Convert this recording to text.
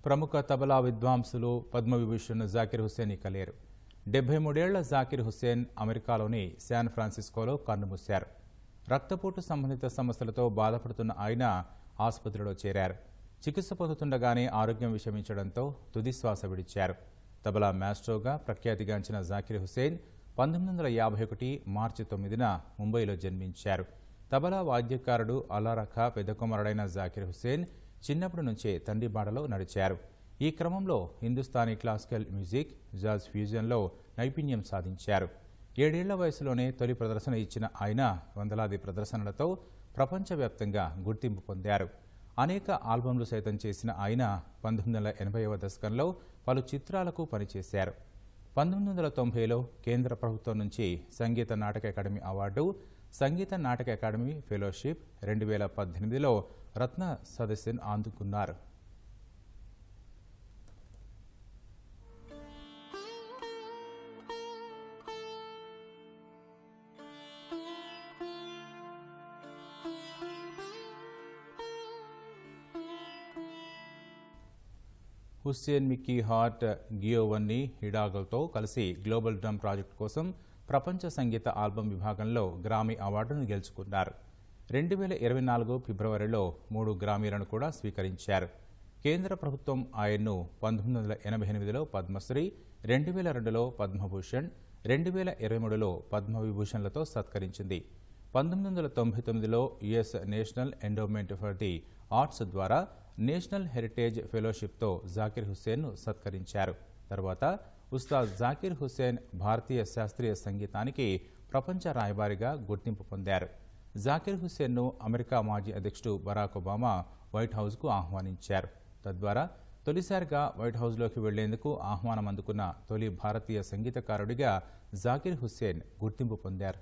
ప్రముఖ తబలా విద్వాంసులు పద్మవిభూషణ్ జాకిర్ హుస్సేన్ ఇక లేరు. 73 ఏళ్ల జాకిర్ హుస్సేన్ అమెరికాలోని శాన్ ఫ్రాన్సిస్కోలో కన్నుమూశారు. రక్తపోటు సంబంధిత సమస్యలతో బాధపడుతున్న ఆయన ఆసుపత్రిలో చేరారు. చికిత్స పొందుతుండగానే ఆరోగ్యం విషమించడంతో తుదిశ్వాస విడిచారు. తబలా మాస్ట్రోగా ప్రఖ్యాతిగాంచిన జాకిర్ హుస్సేన్ 1951 మార్చి 9న ముంబైలో జన్మించారు. తబలా వాద్యకారుడు అల్లారఖా పెద్ద కుమారుడైన జాకిర్ హుస్సేన్ చిన్నప్పటి నుంచే తండ్రి బాటలో నడిచారు. ఈ క్రమంలో హిందుస్థానీ క్లాసికల్ మ్యూజిక్, జాజ్ ఫ్యూజన్లో నైపుణ్యం సాధించారు. 7 ఏళ్ల వయసులోనే తొలి ప్రదర్శన ఇచ్చిన ఆయన వందలాది ప్రదర్శనలతో ప్రపంచవ్యాప్తంగా గుర్తింపు పొందారు. అనేక ఆల్బమ్లు సైతం చేసిన ఆయన 1980వ దశకంలో పలు చిత్రాలకు పనిచేశారు. 1990లో కేంద్ర ప్రభుత్వం నుంచి Sangeet Natak academy award, Sangeet Natak academy fellowship, 2018లో రత్న సదస్సును అందుకున్నారు. హుస్సేన్ మిక్కీ హార్ట్, గియోవన్నీ హిడాగల్తో కలిసి గ్లోబల్ డ్రమ్ ప్రాజెక్టు కోసం ప్రపంచ సంగీత ఆల్బమ్ విభాగంలో గ్రామీ అవార్డును గెలుచుకున్నారు. 2024 ఫిబ్రవరిలో 3 గ్రామీలను కూడా స్వీకరించారు. కేంద్ర ప్రభుత్వం ఆయన్ను 1988లో పద్మశ్రీ, 2002లో పద్మభూషణ్, 2023లో పద్మవిభూషణ్లతో సత్కరించింది. 1999లో US national endowment for the arts ద్వారా నేషనల్ హెరిటేజ్ ఫెలోషిప్తో జాకిర్ హుస్సేన్ను సత్కరించారు. తర్వాత ఉస్తాద్ జాకిర్ హుస్సేన్ భారతీయ శాస్త్రీయ సంగీతానికి ప్రపంచ రాయబారిగా గుర్తింపు పొందారు. జాకిర్ హుస్సేన్ను అమెరికా మాజీ అధ్యక్షుడు బరాక్ ఒబామా వైట్ హౌస్కు ఆహ్వానించారు. తద్వారా తొలిసారిగా వైట్ హౌస్లోకి వెళ్లేందుకు ఆహ్వానం అందుకున్న తొలి భారతీయ సంగీతకారుడిగా జాకిర్ హుస్సేన్ గుర్తింపు పొందారు.